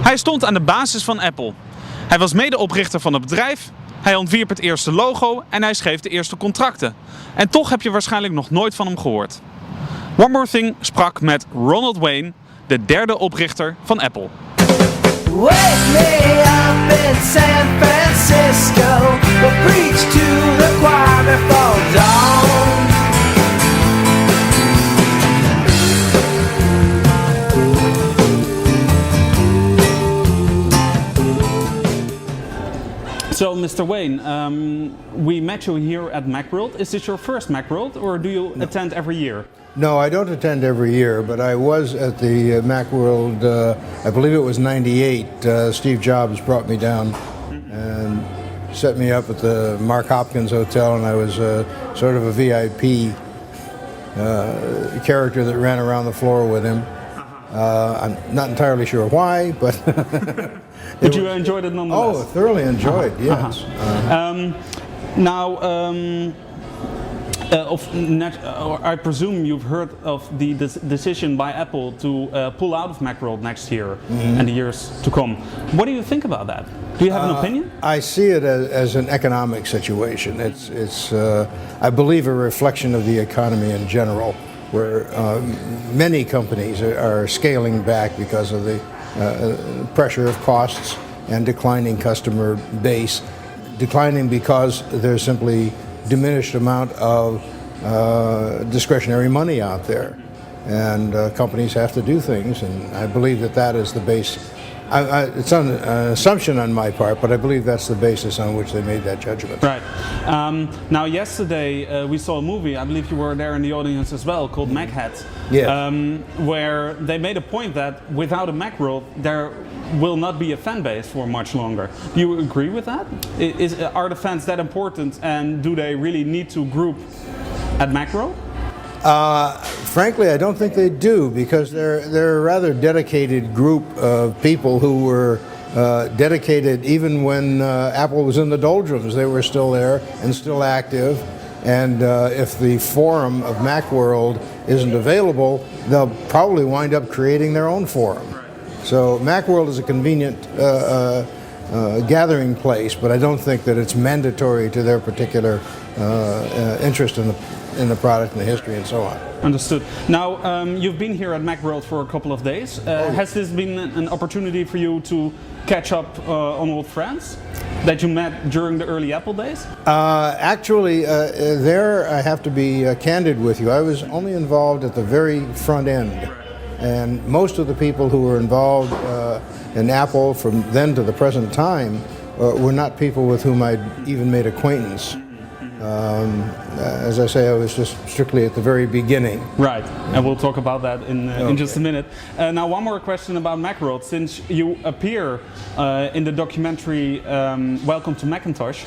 Hij stond aan de basis van Apple. Hij was medeoprichter van het bedrijf, hij ontwierp het eerste logo en hij schreef de eerste contracten. En toch heb je waarschijnlijk nog nooit van hem gehoord. One More Thing sprak met Ronald Wayne, de derde oprichter van Apple. Wake me up in San Francisco, we'll preach to the choir before dawn. So, Mr. Wayne, we met you here at Macworld. Is this your first Macworld, or do you attend every year? No, I don't attend every year, but I was at the Macworld, I believe it was '98. Steve Jobs brought me down and set me up at the Mark Hopkins Hotel, and I was sort of a VIP character that ran around the floor with him. I'm not entirely sure why, but... But you enjoyed it nonetheless? Oh, thoroughly enjoyed, yes. I presume you've heard of the decision by Apple to pull out of Macworld next year and the years to come. What do you think about that? Do you have an opinion? I see it as an economic situation. It's I believe, a reflection of the economy in general, where many companies are scaling back because of the pressure of costs and declining customer base, declining because there's simply diminished amount of discretionary money out there, and companies have to do things, and I believe that is the base. It's an assumption on my part, but I believe that's the basis on which they made that judgment. Right. Now, yesterday we saw a movie, I believe you were there in the audience as well, called Machead, where they made a point that without a Macworld, there will not be a fan base for much longer. Do you agree with that? Are the fans that important, and do they really need to group at Macworld? Frankly, I don't think they do, because they're a rather dedicated group of people who were dedicated even when Apple was in the doldrums. They were still there and still active. And if the forum of Macworld isn't available, they'll probably wind up creating their own forum. So Macworld is a convenient gathering place, but I don't think that it's mandatory to their particular interest in the product and the history and so on. Understood. Now, you've been here at Macworld for a couple of days. Has this been an opportunity for you to catch up on old friends that you met during the early Apple days? Actually, there I have to be candid with you. I was only involved at the very front end. And most of the people who were involved in Apple from then to the present time were not people with whom I'd even made acquaintance. As I say, I was just strictly at the very beginning. Right, and we'll talk about that in just a minute. Now, one more question about Macworld. Since you appear in the documentary Welcome to Macintosh,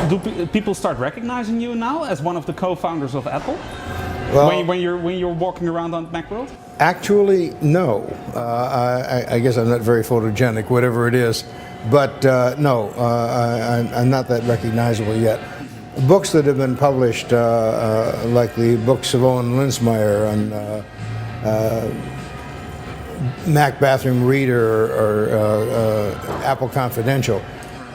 do people start recognizing you now as one of the co-founders of Apple? Well, when you're walking around on Macworld? Actually, no. I guess I'm not very photogenic, whatever it is. But no, I'm not that recognizable yet. Books that have been published, like the books of Owen Linsmeyer on Mac Bathroom Reader or Apple Confidential,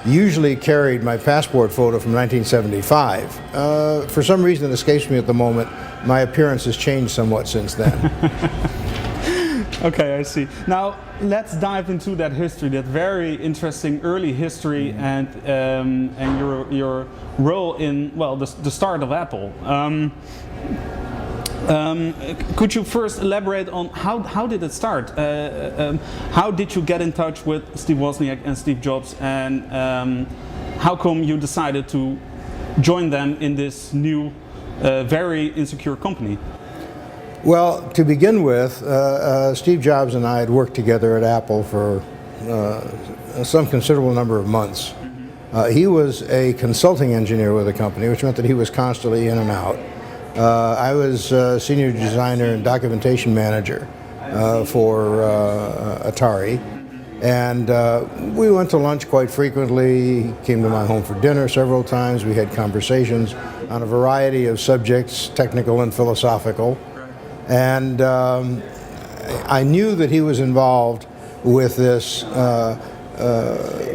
usually carried my passport photo from 1975. For some reason that escapes me at the moment, my appearance has changed somewhat since then. Okay, I see. Now let's dive into that history, that very interesting early history, and your role in, well, the start of Apple. Could you first elaborate on how did it start? How did you get in touch with Steve Wozniak and Steve Jobs, and how come you decided to join them in this new, very insecure company? Well, to begin with, Steve Jobs and I had worked together at Apple for some considerable number of months. He was a consulting engineer with the company, which meant that he was constantly in and out. I was senior designer and documentation manager for Atari. And we went to lunch quite frequently. He came to my home for dinner several times. We had conversations on a variety of subjects, technical and philosophical. And I knew that he was involved with this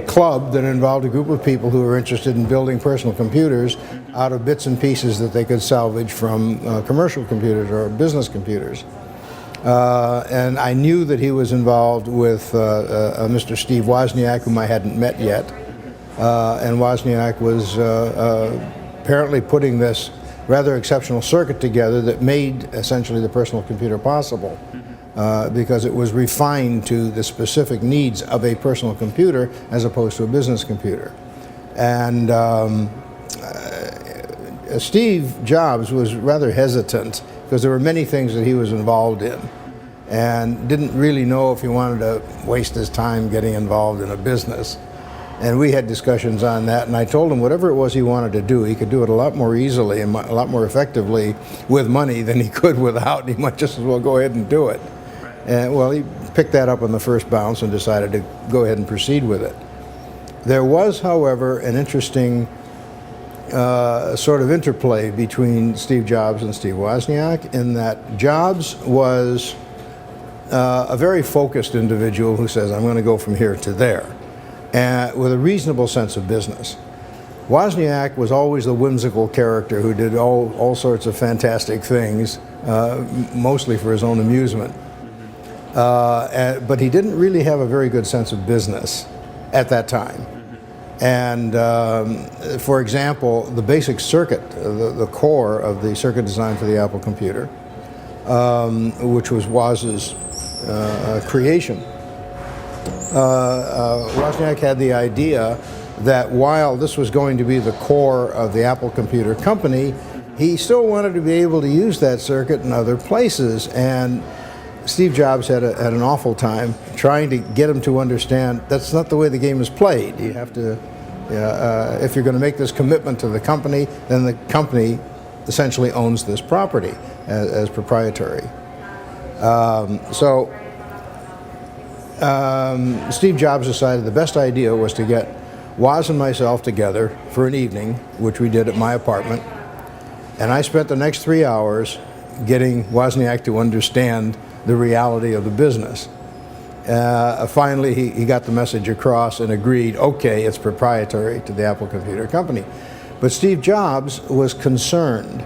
club that involved a group of people who were interested in building personal computers out of bits and pieces that they could salvage from commercial computers or business computers. And I knew that he was involved with Mr. Steve Wozniak, whom I hadn't met yet. And Wozniak was apparently putting this rather exceptional circuit together that made essentially the personal computer possible. Because it was refined to the specific needs of a personal computer as opposed to a business computer. And Steve Jobs was rather hesitant because there were many things that he was involved in and didn't really know if he wanted to waste his time getting involved in a business. And we had discussions on that, and I told him whatever it was he wanted to do, he could do it a lot more easily and a lot more effectively with money than he could without, and he might just as well go ahead and do it. And well, he picked that up on the first bounce and decided to go ahead and proceed with it. There was, however, an interesting sort of interplay between Steve Jobs and Steve Wozniak in that Jobs was a very focused individual who says, I'm going to go from here to there, with a reasonable sense of business. Wozniak was always the whimsical character who did all sorts of fantastic things, mostly for his own amusement. But he didn't really have a very good sense of business at that time. And for example, the basic circuit, the core of the circuit design for the Apple computer, which was Woz's creation, Wozniak had the idea that while this was going to be the core of the Apple Computer Company, he still wanted to be able to use that circuit in other places. And Steve Jobs had an awful time trying to get him to understand that's not the way the game is played. You have to, if you're going to make this commitment to the company, then the company essentially owns this property as proprietary. Steve Jobs decided the best idea was to get Woz and myself together for an evening, which we did at my apartment. And I spent the next 3 hours getting Wozniak to understand the reality of the business. Finally, he got the message across and agreed, okay, it's proprietary to the Apple Computer Company. But Steve Jobs was concerned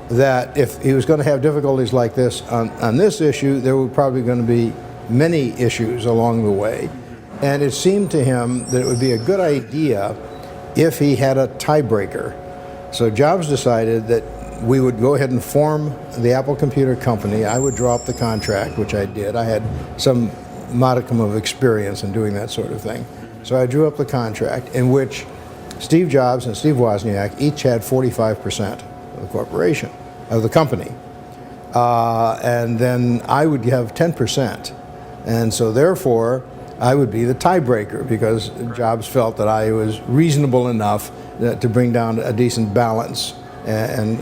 that if he was going to have difficulties like this on this issue, there were probably going to be many issues along the way. And it seemed to him that it would be a good idea if he had a tiebreaker. So Jobs decided that we would go ahead and form the Apple Computer Company. I would draw up the contract, which I did. I had some modicum of experience in doing that sort of thing. So I drew up the contract in which Steve Jobs and Steve Wozniak each had 45% of the corporation, of the company. And then I would have 10%. And so therefore, I would be the tiebreaker because Jobs felt that I was reasonable enough to bring down a decent balance. And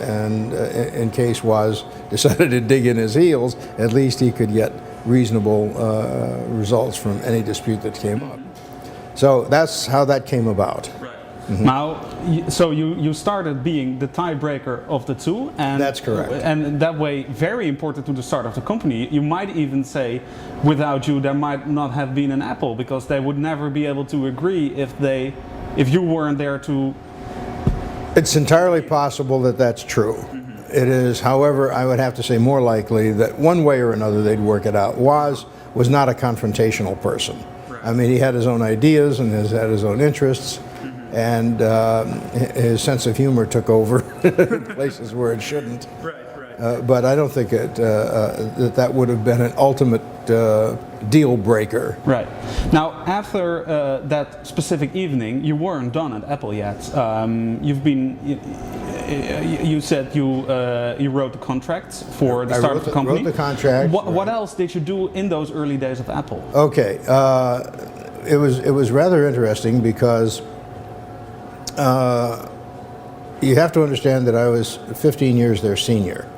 in case Woz decided to dig in his heels, at least he could get reasonable results from any dispute that came up. So that's how that came about. Right. Mm-hmm. Now, so you started being the tiebreaker of the two, and that's correct. And that way, very important to the start of the company. You might even say, without you, there might not have been an Apple because they would never be able to agree if you weren't there to. It's entirely possible that that's true. Mm-hmm. It is, however, I would have to say more likely that one way or another they'd work it out. Woz was not a confrontational person. Right. I mean, he had his own ideas and had his own interests, mm-hmm. and his sense of humor took over in places where it shouldn't. Right. But I don't think that would have been an ultimate deal breaker. Right. Now, after that specific evening, you weren't done at Apple yet. You said you wrote the contracts for the start of the company. I wrote the contract. What else did you do in those early days of Apple? Okay. It was rather interesting because you have to understand that I was 15 years their senior.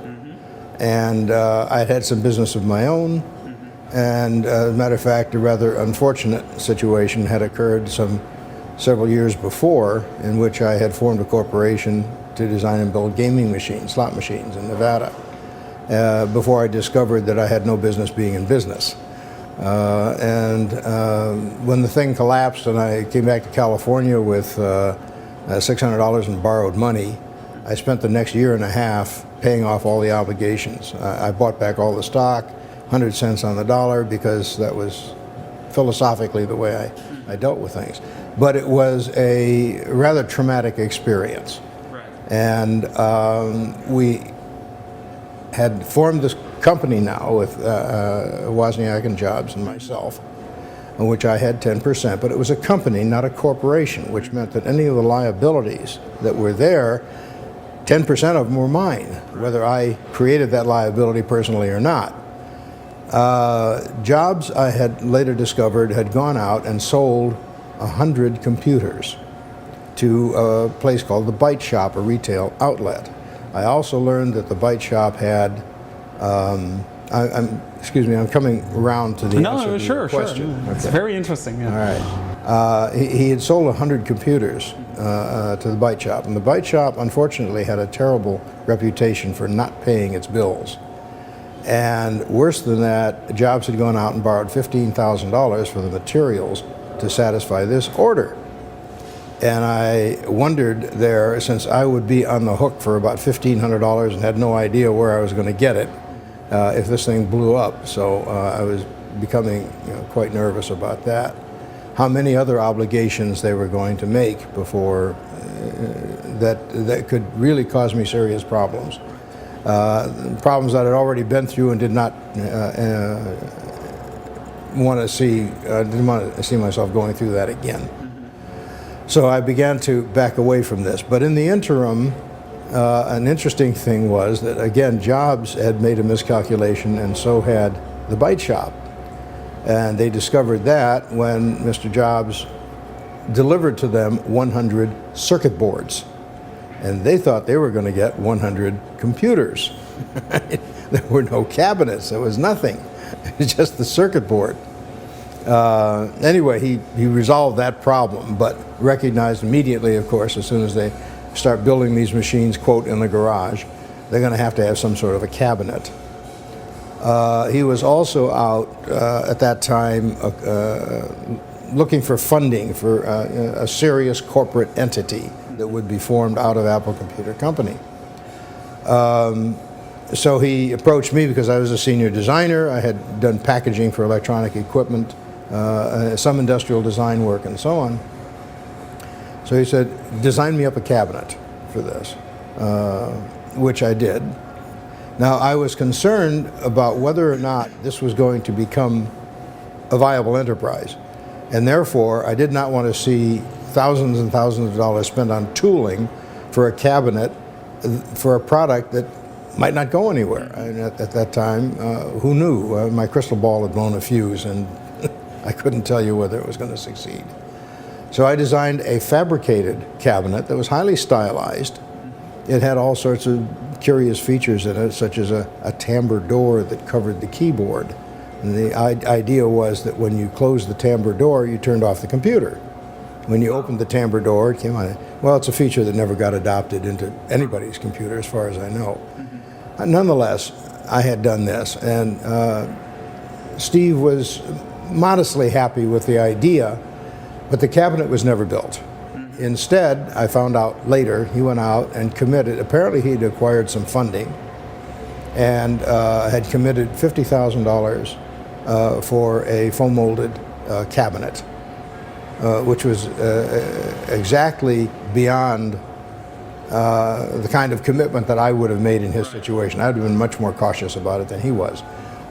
And I had some business of my own, and as a matter of fact, a rather unfortunate situation had occurred several years before, in which I had formed a corporation to design and build gaming machines, slot machines in Nevada, before I discovered that I had no business being in business. When the thing collapsed and I came back to California with $600 in borrowed money, I spent the next year and a half paying off all the obligations. I bought back all the stock, 100 cents on the dollar, because that was philosophically the way I dealt with things. But it was a rather traumatic experience. Right. And we had formed this company now with Wozniak and Jobs and myself, in which I had 10%, but it was a company, not a corporation, which meant that any of the liabilities that were there, 10% of them were mine, whether I created that liability personally or not. Jobs, I had later discovered, had gone out and sold 100 computers to a place called the Byte Shop, a retail outlet. I also learned that the Byte Shop had, excuse me, I'm coming around to the answer to your question. Sure. It's very interesting. Yeah. All right. He had sold 100 computers to the Byte Shop, and the Byte Shop, unfortunately, had a terrible reputation for not paying its bills. And worse than that, Jobs had gone out and borrowed $15,000 for the materials to satisfy this order. And I wondered there, since I would be on the hook for about $1,500 and had no idea where I was going to get it, if this thing blew up. So I was becoming quite nervous about that. How many other obligations they were going to make before that could really cause me serious problems. Problems that I'd already been through and did not want to see, didn't want to see myself going through that again. So I began to back away from this. But in the interim, an interesting thing was that, again, Jobs had made a miscalculation, and so had the Byte Shop. And they discovered that when Mr. Jobs delivered to them 100 circuit boards. And they thought they were going to get 100 computers. There were no cabinets. There was nothing. It was just the circuit board. Anyway, he resolved that problem, but recognized immediately, of course, as soon as they start building these machines, quote, in the garage, they're going to have some sort of a cabinet. He was also out at that time looking for funding for a serious corporate entity that would be formed out of Apple Computer Company. So he approached me because I was a senior designer. I had done packaging for electronic equipment, some industrial design work, and so on. So he said, design me up a cabinet for this, which I did. Now, I was concerned about whether or not this was going to become a viable enterprise. And therefore, I did not want to see thousands and thousands of dollars spent on tooling for a cabinet for a product that might not go anywhere. And at that time, who knew? My crystal ball had blown a fuse, and I couldn't tell you whether it was going to succeed. So I designed a fabricated cabinet that was highly stylized. It had all sorts of curious features in it, such as a timbre door that covered the keyboard. And the idea was that when you closed the timbre door, you turned off the computer. When you opened the timbre door, it came on. Well, it's a feature that never got adopted into anybody's computer, as far as I know. Nonetheless, I had done this, and Steve was modestly happy with the idea, but the cabinet was never built. Instead, I found out later, he went out and committed, apparently he'd acquired some funding, and had committed $50,000 for a foam molded cabinet, which was exactly beyond the kind of commitment that I would have made in his situation. I would have been much more cautious about it than he was.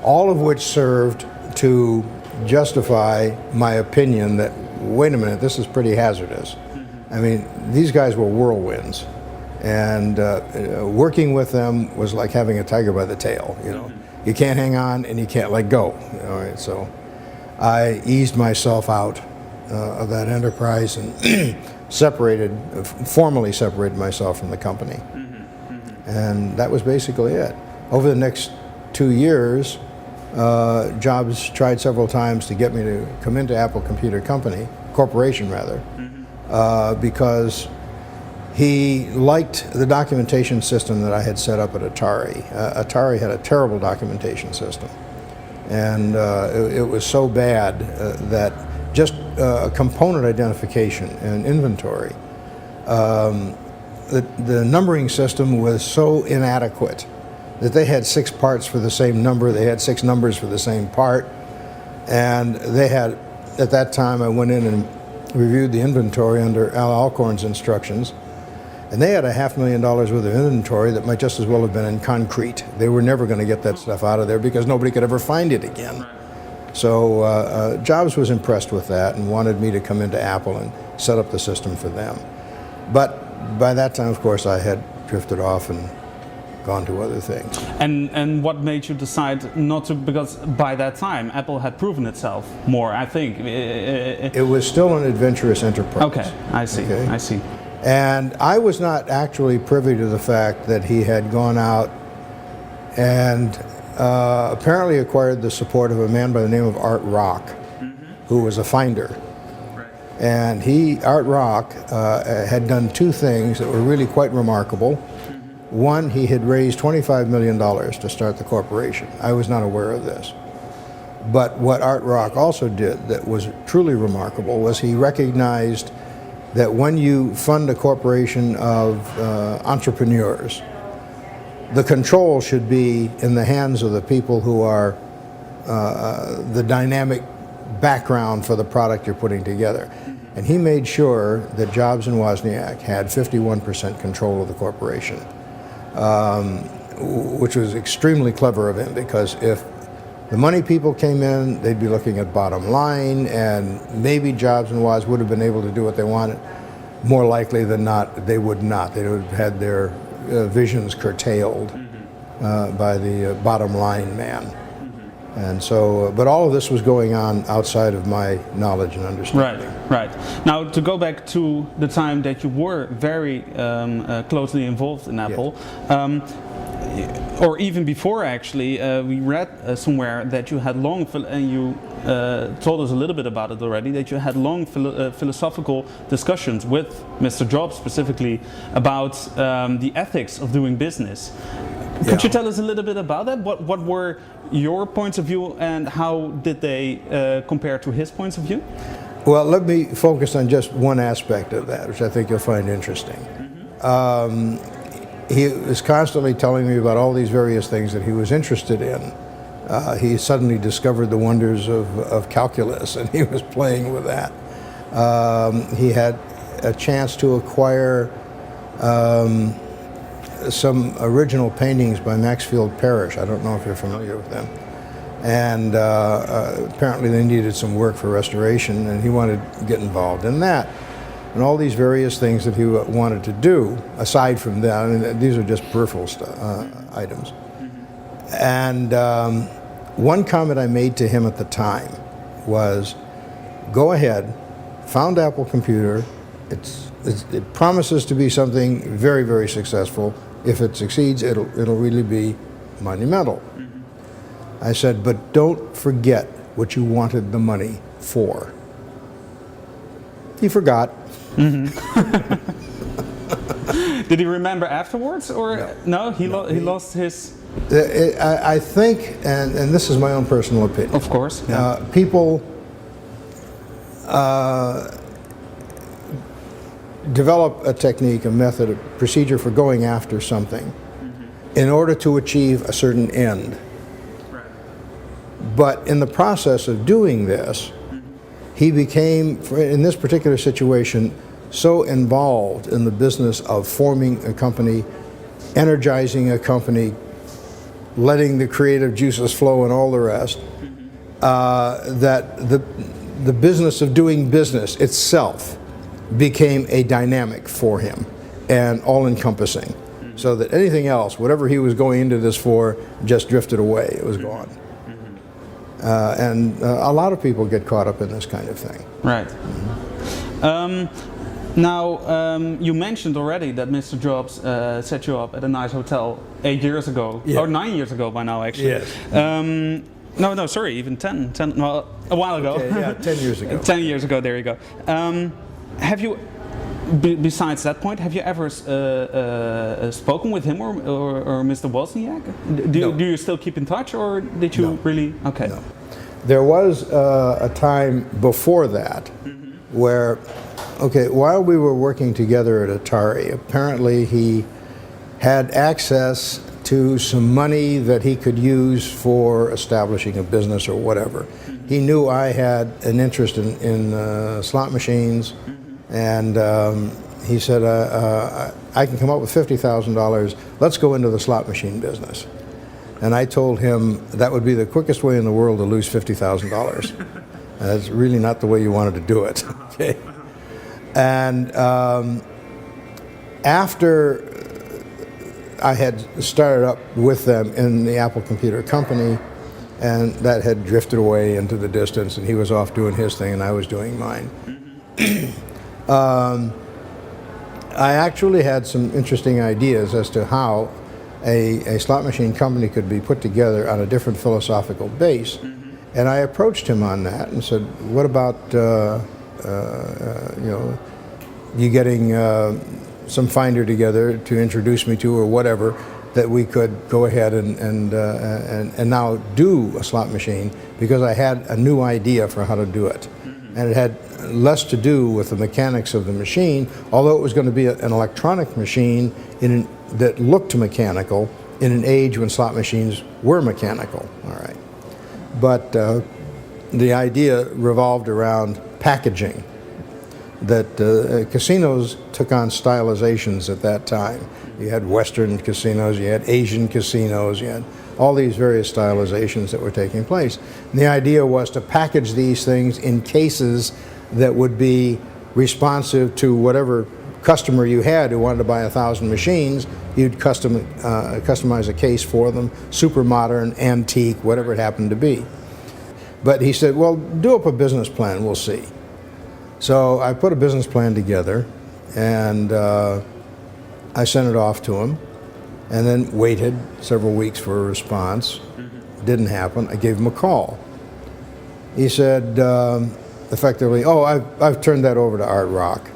All of which served to justify my opinion that, wait a minute, this is pretty hazardous. I mean, these guys were whirlwinds, and working with them was like having a tiger by the tail. You can't hang on and you can't let go. All right, so I eased myself out of that enterprise and formally separated myself from the company. And that was basically it. Over the next 2 years, Jobs tried several times to get me to come into Apple Computer Company, Corporation rather, because he liked the documentation system that I had set up at Atari. Atari had a terrible documentation system. And it was so bad that just component identification and inventory, the numbering system was so inadequate that they had 6 parts for the same number, they had 6 numbers for the same part, and they had, at that time I went in and reviewed the inventory under Al Alcorn's instructions, and they had $500,000 worth of inventory that might just as well have been in concrete. They were never going to get that stuff out of there because nobody could ever find it again. So Jobs was impressed with that and wanted me to come into Apple and set up the system for them. But by that time, of course, I had drifted off and gone to other things. And what made you decide not to? Because by that time, Apple had proven itself more, I think. It was still an adventurous enterprise. Okay, I see. Okay? I see. And I was not actually privy to the fact that he had gone out and apparently acquired the support of a man by the name of Art Rock, who was a finder. And Art Rock, had done 2 things that were really quite remarkable. One, he had raised $25 million to start the corporation. I was not aware of this. But what Art Rock also did that was truly remarkable was he recognized that when you fund a corporation of entrepreneurs, the control should be in the hands of the people who are the dynamic background for the product you're putting together. And he made sure that Jobs and Wozniak had 51% control of the corporation, which was extremely clever of him, because if the money people came in, they'd be looking at bottom line, and maybe Jobs and Woz would have been able to do what they wanted. More likely than not, they would not. They would have had their visions curtailed by the bottom line man. And so, but all of this was going on outside of my knowledge and understanding. Right. Now, to go back to the time that you were very closely involved in Apple, or even before actually, we read somewhere that you had long, and you told us a little bit about it already, that you had long philosophical discussions with Mr. Jobs specifically about the ethics of doing business. Could you tell us a little bit about that? What were your points of view, and how did they compare to his points of view? Well, let me focus on just one aspect of that, which I think you'll find interesting. He was constantly telling me about all these various things that he was interested in. He suddenly discovered the wonders of calculus, and he was playing with that. He had a chance to acquire some original paintings by Maxfield Parrish. I don't know if you're familiar with them. And apparently they needed some work for restoration, and he wanted to get involved in that. And all these various things that he wanted to do, aside from that, and these are just peripheral items. And one comment I made to him at the time was, go ahead, found Apple Computer. It promises to be something very, very successful. If it succeeds, it'll really be monumental. I said, but don't forget what you wanted the money for. He forgot. Did he remember afterwards, or no? He lost his. I think, and this is my own personal opinion. Of course, yeah. People develop a technique, a method, a procedure for going after something in order to achieve a certain end. But in the process of doing this, he became, in this particular situation, so involved in the business of forming a company, energizing a company, letting the creative juices flow and all the rest, that the business of doing business itself became a dynamic for him and all-encompassing, so that anything else, whatever he was going into this for, just drifted away. It was gone. And a lot of people get caught up in this kind of thing. Right. Now, you mentioned already that Mr. Jobs set you up at a nice hotel 8 years ago, or 9 years ago by now, actually. Yes. No, sorry, even 10, well, a while ago. Okay, yeah, 10 years ago. 10 years ago, there you go. Have you besides that point, have you ever spoken with him or Mr. Wozniak? Do you still keep in touch, or did you really? Okay. No. There was a time before that where, okay, while we were working together at Atari, apparently he had access to some money that he could use for establishing a business or whatever. He knew I had an interest in slot machines, and he said, I can come up with $50,000, let's go into the slot machine business. And I told him that would be the quickest way in the world to lose $50,000. That's really not the way you wanted to do it. Okay. And after I had started up with them in the Apple Computer Company, and that had drifted away into the distance, and he was off doing his thing and I was doing mine. I actually had some interesting ideas as to how a slot machine company could be put together on a different philosophical base. And I approached him on that and said, what about you getting some finder together to introduce me to, or whatever, that we could go ahead and now do a slot machine, because I had a new idea for how to do it. And it had less to do with the mechanics of the machine, although it was going to be an electronic machine that looked mechanical in an age when slot machines were mechanical. All right. But the idea revolved around packaging, that casinos took on stylizations at that time. You had Western casinos, you had Asian casinos, you had all these various stylizations that were taking place. And the idea was to package these things in cases that would be responsive to whatever customer you had who wanted to buy 1,000 machines. You'd customize a case for them, super modern, antique, whatever it happened to be. But he said, well, do up a business plan, we'll see. So I put a business plan together, and I sent it off to him, and then waited several weeks for a response. Didn't happen. I gave him a call. He said, effectively, oh, I've turned that over to Art Rock.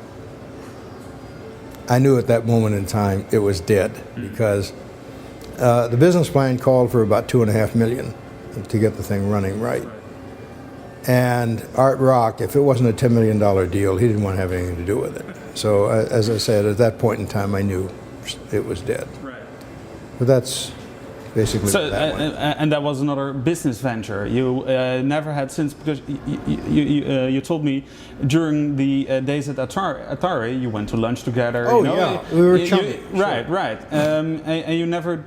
I knew at that moment in time it was dead, because the business plan called for about $2.5 million to get the thing running right. And Art Rock, if it wasn't a $10 million deal, he didn't want to have anything to do with it. So, as I said, at that point in time, I knew it was dead. Right. But that's basically so, what that went. And that was another business venture you never had since, because you told me during the days at Atari, you went to lunch together. Oh, you know, yeah, we were chummy. Right, sure. right. And you never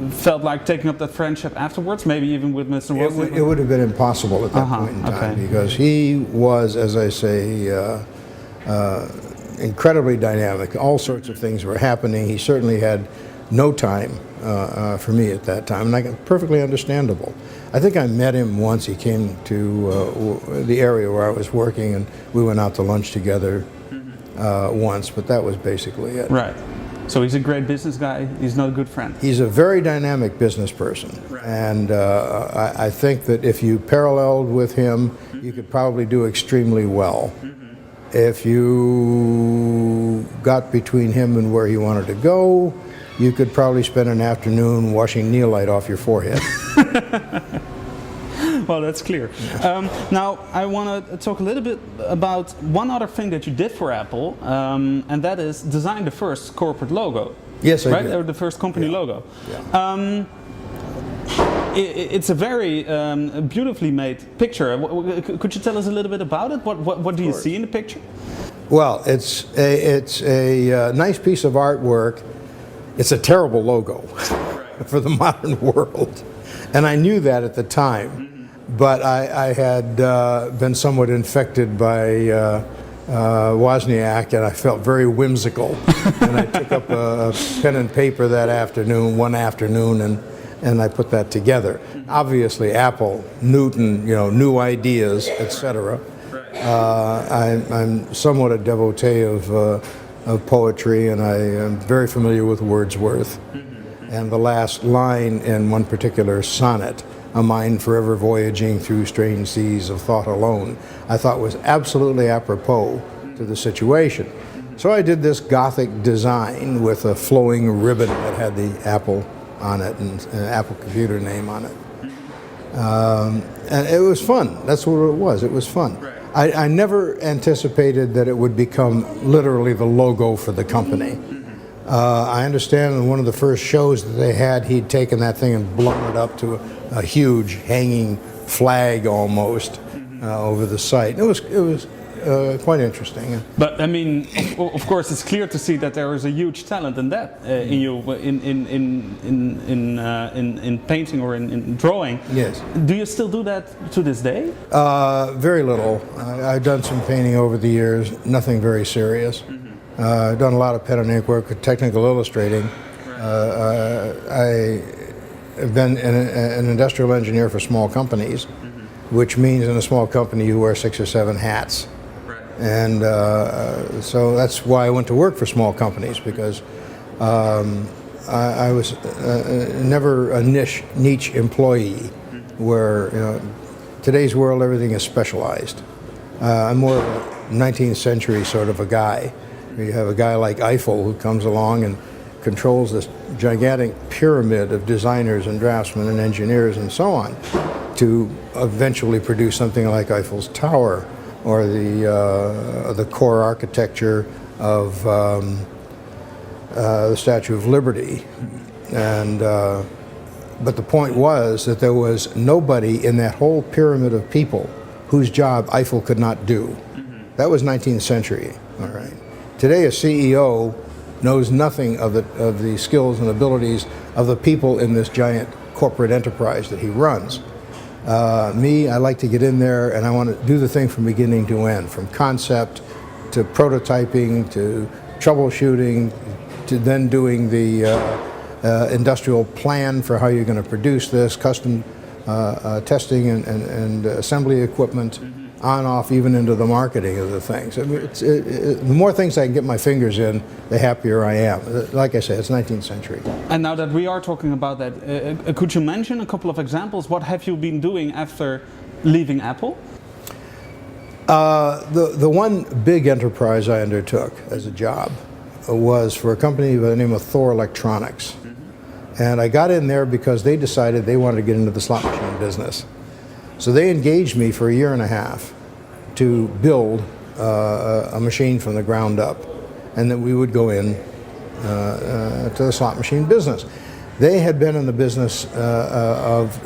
felt like taking up that friendship afterwards, maybe even with Mr. Wozniak? It would have been impossible at that point in time, because he was, as I say, incredibly dynamic. All sorts of things were happening. He certainly had no time for me at that time, and perfectly understandable. I think I met him once. He came to the area where I was working, and we went out to lunch together once, but that was basically it. Right. So he's a great business guy. He's not a good friend. He's a very dynamic business person, right. And I think that if you paralleled with him, you could probably do extremely well. If you got between him and where he wanted to go, you could probably spend an afternoon washing neolite off your forehead. Well, that's clear. Now, I want to talk a little bit about one other thing that you did for Apple, and that is design the first corporate logo. Yes, I right? did. Or the first company logo. Yeah. It's a very beautifully made picture. Could you tell us a little bit about it? What do you see in the picture? Well, it's a nice piece of artwork. It's a terrible logo for the modern world, and I knew that at the time. But I had been somewhat infected by Wozniak, and I felt very whimsical. And I took up a pen and paper that afternoon, one afternoon, and I put that together. Obviously, Apple, Newton, new ideas, etc. I'm somewhat a devotee of poetry, and I am very familiar with Wordsworth. And the last line in one particular sonnet, a mind forever voyaging through strange seas of thought alone, I thought was absolutely apropos to the situation. So I did this Gothic design with a flowing ribbon that had the Apple on it and an Apple computer name on it. And it was fun. That's what it was. It was fun. I never anticipated that it would become literally the logo for the company. I understand in one of the first shows that they had, he'd taken that thing and blown it up to a huge hanging flag almost over the site. It was quite interesting. But I mean, of course, it's clear to see that there is a huge talent in that in you in painting or in drawing. Yes. Do you still do that to this day? Very little. I've done some painting over the years. Nothing very serious. I've done a lot of pen and ink work with technical illustrating. I have been an industrial engineer for small companies, which means in a small company you wear 6 or 7 hats. And so that's why I went to work for small companies, because I was never a niche employee where, today's world everything is specialized. I'm more of a 19th century sort of a guy. You have a guy like Eiffel who comes along and controls this gigantic pyramid of designers and draftsmen and engineers and so on to eventually produce something like Eiffel's Tower, or the core architecture of the Statue of Liberty. And but the point was that there was nobody in that whole pyramid of people whose job Eiffel could not do. That was 19th century. All right. Today, a CEO knows nothing of the skills and abilities of the people in this giant corporate enterprise that he runs. Me, I like to get in there and I want to do the thing from beginning to end, from concept to prototyping to troubleshooting to then doing the industrial plan for how you're going to produce this, custom testing and assembly equipment, on, off, even into the marketing of the things. I mean, the more things I can get my fingers in, the happier I am. Like I said, it's 19th century. And now that we are talking about that, could you mention a couple of examples? What have you been doing after leaving Apple? The one big enterprise I undertook as a job was for a company by the name of Thor Electronics. And I got in there because they decided they wanted to get into the slot machine business. So they engaged me for a year and a half to build a machine from the ground up, and then we would go in to the slot machine business. They had been in the business of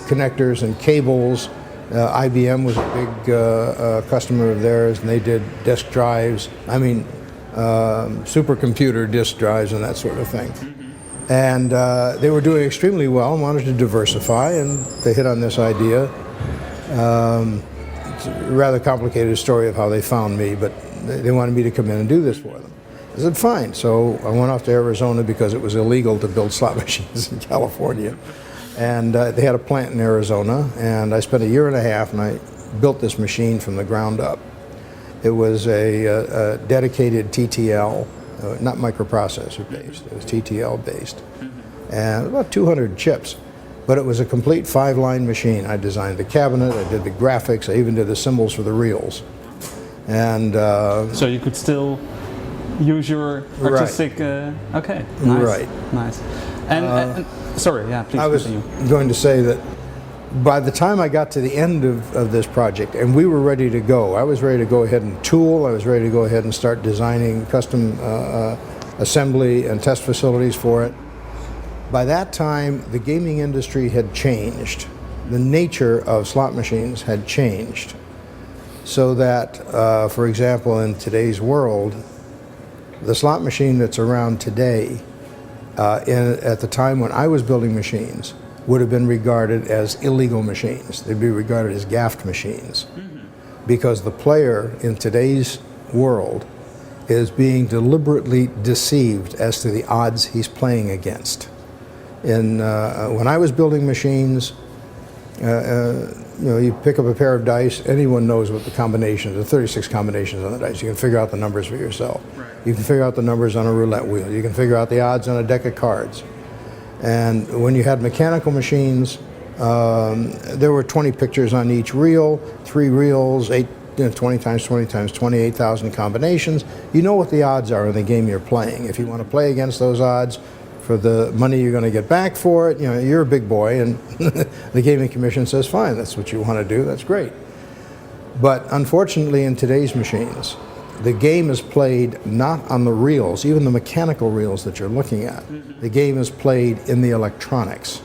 connectors and cables. IBM was a big customer of theirs, and they did disk drives. I mean, supercomputer disk drives and that sort of thing. And they were doing extremely well and wanted to diversify, and they hit on this idea. It's a rather complicated story of how they found me, but they wanted me to come in and do this for them. I said, fine. So I went off to Arizona because it was illegal to build slot machines in California. And they had a plant in Arizona, and I spent a year and a half, and I built this machine from the ground up. It was a dedicated TTL, not microprocessor based, it was TTL based, and about 200 chips, but it was a complete 5-line machine. I designed the cabinet, I did the graphics, I even did the symbols for the reels. And so you could still use your artistic, okay, nice, right. Nice. And sorry, yeah, please I was continue. going to say that by the time I got to the end of this project and we were ready to go, I was ready to go ahead and tool, I was ready to go ahead and start designing custom assembly and test facilities for it. By that time, the gaming industry had changed. The nature of slot machines had changed. So that, for example, in today's world, the slot machine that's around today, at the time when I was building machines, would have been regarded as illegal machines. They'd be regarded as gaffed machines. Because the player in today's world is being deliberately deceived as to the odds he's playing against. When I was building machines, you pick up a pair of dice, anyone knows what the combinations, the 36 combinations on the dice. You can figure out the numbers for yourself. Right. You can figure out the numbers on a roulette wheel. You can figure out the odds on a deck of cards. And when you had mechanical machines, there were 20 pictures on each reel, 3 reels, 8 20 times 20 times 28,000 combinations. You know what the odds are in the game you're playing. If you want to play against those odds for the money you're going to get back for it, you're a big boy, and the Gaming Commission says, fine, that's what you want to do, that's great. But unfortunately, in today's machines, the game is played not on the reels, even the mechanical reels that you're looking at. The game is played in the electronics.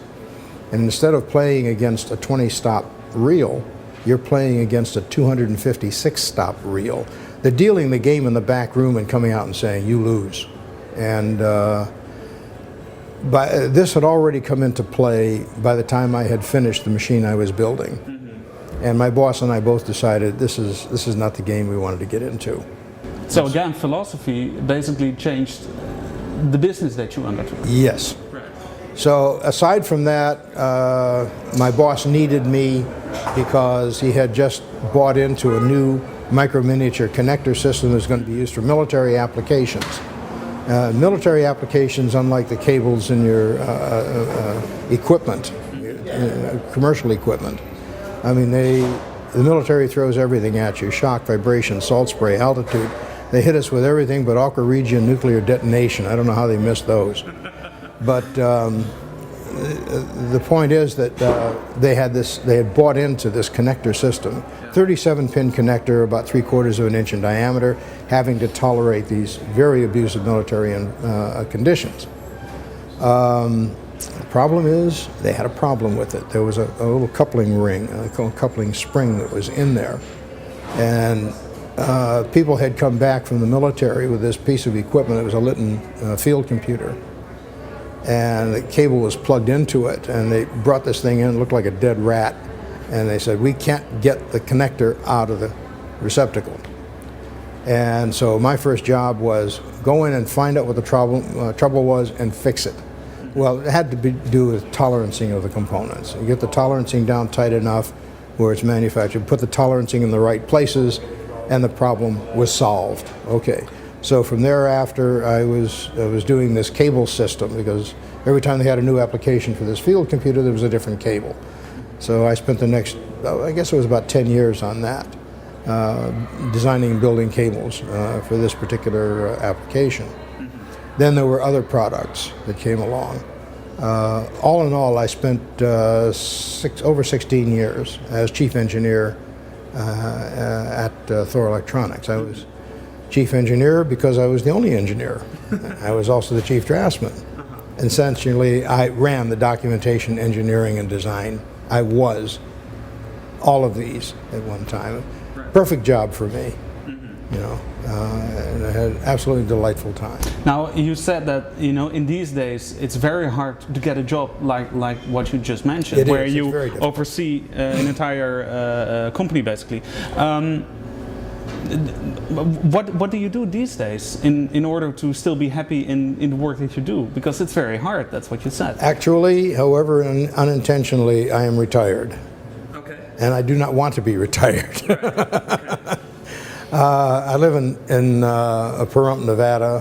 And instead of playing against a 20-stop reel, you're playing against a 256-stop reel. They're dealing the game in the back room and coming out and saying, you lose. And this had already come into play by the time I had finished the machine I was building. And my boss and I both decided this is not the game we wanted to get into. So again, philosophy basically changed the business that you undertook. Yes. So aside from that, my boss needed me because he had just bought into a new micro-miniature connector system that was going to be used for military applications. Military applications, unlike the cables in your equipment, commercial equipment. I mean, the military throws everything at you: shock, vibration, salt spray, altitude. They hit us with everything but Alka Region nuclear detonation. I don't know how they missed those. But the point is that they had bought into this connector system, 37-pin connector, about 3/4 of an inch in diameter, having to tolerate these very abusive military conditions. The problem is they had a problem with it. There was a little coupling ring, a coupling spring that was in there, and people had come back from the military with this piece of equipment. It was a Litton field computer, and the cable was plugged into it, and they brought this thing in. It looked like a dead rat, and they said, we can't get the connector out of the receptacle. And so my first job was go in and find out what the trouble was and fix it. Well, it had to do with tolerancing of the components. You get the tolerancing down tight enough where it's manufactured, put the tolerancing in the right places, and the problem was solved. Okay. So from thereafter, I was doing this cable system, because every time they had a new application for this field computer, there was a different cable. So I spent the next, I guess it was about 10 years on that, designing and building cables for this particular application. Then there were other products that came along. All in all, I spent over 16 years as chief engineer at Thor Electronics. I was chief engineer because I was the only engineer. I was also the chief draftsman. Essentially, I ran the documentation, engineering, and design. I was all of these at one time. Perfect job for me, and I had an absolutely delightful time. Now, you said that, in these days, it's very hard to get a job like what you just mentioned, where you oversee an entire company, basically. What do you do these days in order to still be happy in the work that you do? Because it's very hard, that's what you said. Actually, however, unintentionally, I am retired. Okay. And I do not want to be retired. Right. Okay. I live in Pahrump, Nevada,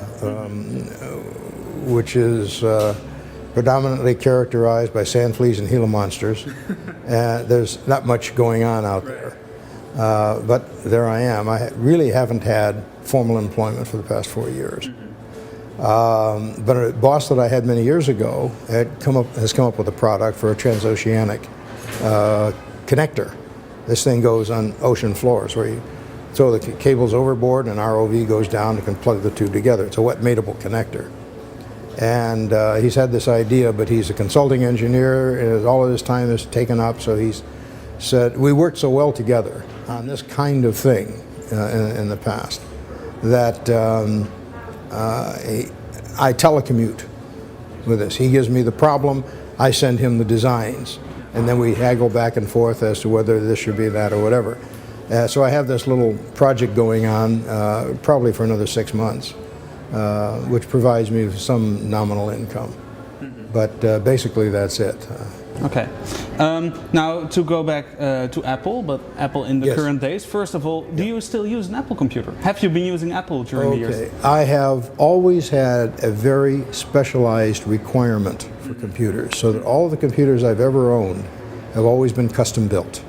which is predominantly characterized by sand fleas and Gila monsters. There's not much going on out there. But there I am. I really haven't had formal employment for the past 4 years. But a boss that I had many years ago has come up with a product for a transoceanic connector. This thing goes on ocean floors where you throw the cables overboard and an ROV goes down and can plug the two together. It's a wet mateable connector. And he's had this idea, but he's a consulting engineer, and all of his time is taken up, so he's said, we worked so well together on this kind of thing in the past that I telecommute with this. He gives me the problem, I send him the designs, and then we haggle back and forth as to whether this should be that or whatever. So I have this little project going on probably for another 6 months, which provides me with some nominal income. But basically that's it. Okay. Now to go back to Apple, but Apple in the current days. First of all, do you still use an Apple computer? Have you been using Apple during the years? I have always had a very specialized requirement for computers, so that all the computers I've ever owned have always been custom built.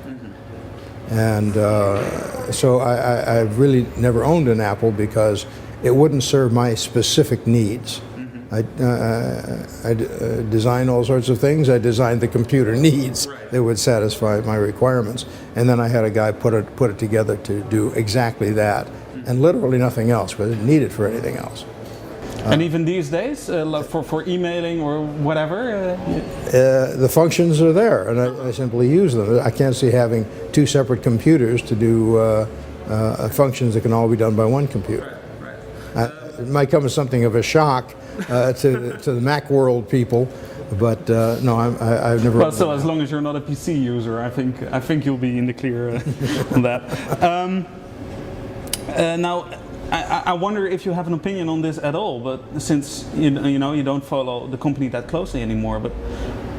And So I've really never owned an Apple because it wouldn't serve my specific needs. I design all sorts of things. I designed the computer needs that would satisfy my requirements, and then I had a guy put it together to do exactly that, and literally nothing else, because it didn't need it for anything else. And even these days, like for emailing or whatever? The functions are there, and I simply use them. I can't see having two separate computers to do functions that can all be done by one computer. It might come as something of a shock to the Mac world people, but no, I've never. Well, so as long as you're not a PC user, I think you'll be in the clear on that. Now, I wonder if you have an opinion on this at all. But since you know you don't follow the company that closely anymore, but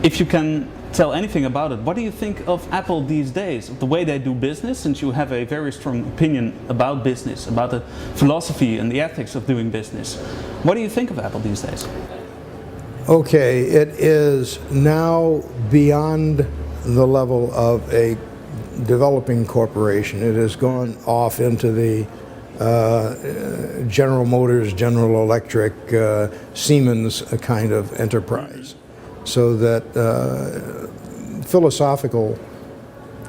if you can tell anything about it, what do you think of Apple these days, the way they do business? Since you have a very strong opinion about business, about the philosophy and the ethics of doing business, what do you think of Apple these days? Okay, it is now beyond the level of a developing corporation. It has gone off into the General Motors, General Electric, Siemens kind of enterprise. So that philosophical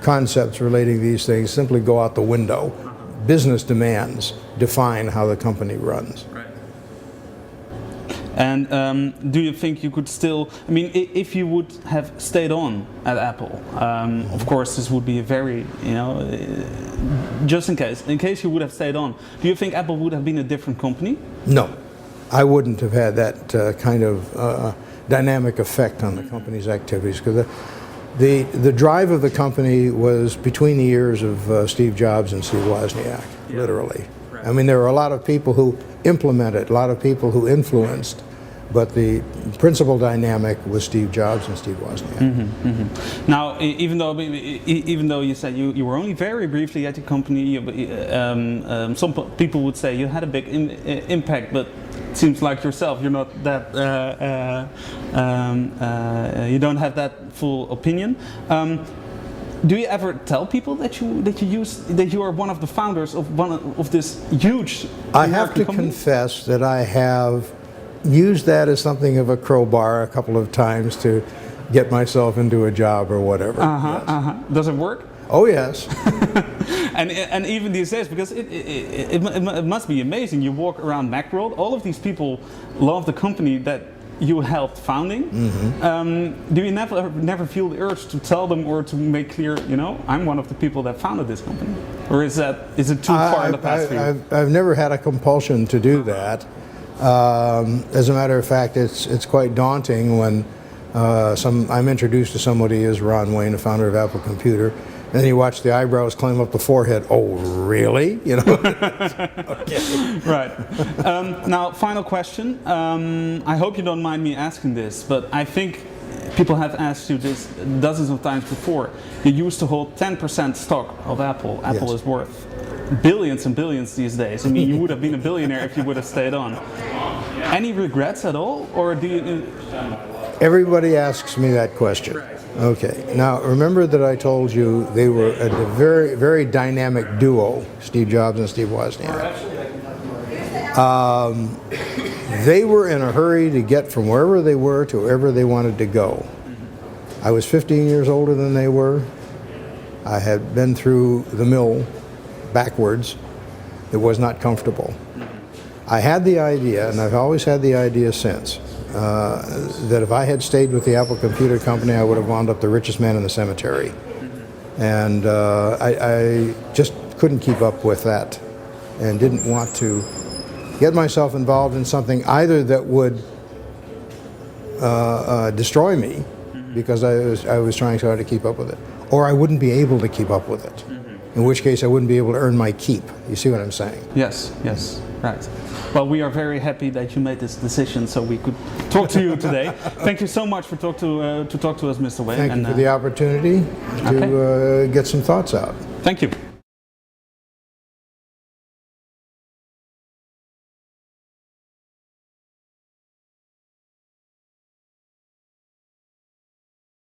concepts relating to these things simply go out the window. Business demands define how the company runs. And do you think you could still, I mean, if you would have stayed on at Apple, of course this would be a very, just in case you would have stayed on, do you think Apple would have been a different company? No, I wouldn't have had that kind of dynamic effect on the company's activities, because the drive of the company was between the ears of Steve Jobs and Steve Wozniak, literally. I mean, there were a lot of people who implemented, a lot of people who influenced, but the principal dynamic was Steve Jobs and Steve Wozniak. Now, even though you said you were only very briefly at the company, some people would say you had a big impact, but it seems like yourself, you're not that, you don't have that full opinion. Do you ever tell people that you are one of the founders of this huge I have to company? confess that I have used that as something of a crowbar a couple of times to get myself into a job or whatever. Yes. Does it work? Oh yes. and even these days, because it must be amazing. You walk around Macworld, all of these people love the company that you helped founding. Do you never feel the urge to tell them or to make clear, I'm one of the people that founded this company? Or is it too far in the past for you? I've never had a compulsion to do that. As a matter of fact, it's quite daunting when I'm introduced to somebody as Ron Wayne, the founder of Apple Computer, and then you watch the eyebrows climb up the forehead. Oh, really? Okay. Right. Now, final question. I hope you don't mind me asking this, but I think people have asked you this dozens of times before. You used to hold 10% stock of Apple. Apple Yes. is worth billions and billions these days. I mean, you would have been a billionaire if you would have stayed on. Any regrets at all, or do you? Everybody asks me that question. Okay. Now, remember that I told you they were a very, very dynamic duo, Steve Jobs and Steve Wozniak. They were in a hurry to get from wherever they were to wherever they wanted to go. I was 15 years older than they were. I had been through the mill backwards. It was not comfortable. I had the idea, and I've always had the idea since, that if I had stayed with the Apple Computer Company, I would have wound up the richest man in the cemetery. And I just couldn't keep up with that and didn't want to get myself involved in something either that would destroy me, because I was trying so hard to keep up with it, or I wouldn't be able to keep up with it, in which case I wouldn't be able to earn my keep. You see what I'm saying? Yes, right. Well, we are very happy that you made this decision so we could talk to you today. Thank you so much for talk to us, Mr. Wayne. Thank you for the opportunity to get some thoughts out. Thank you.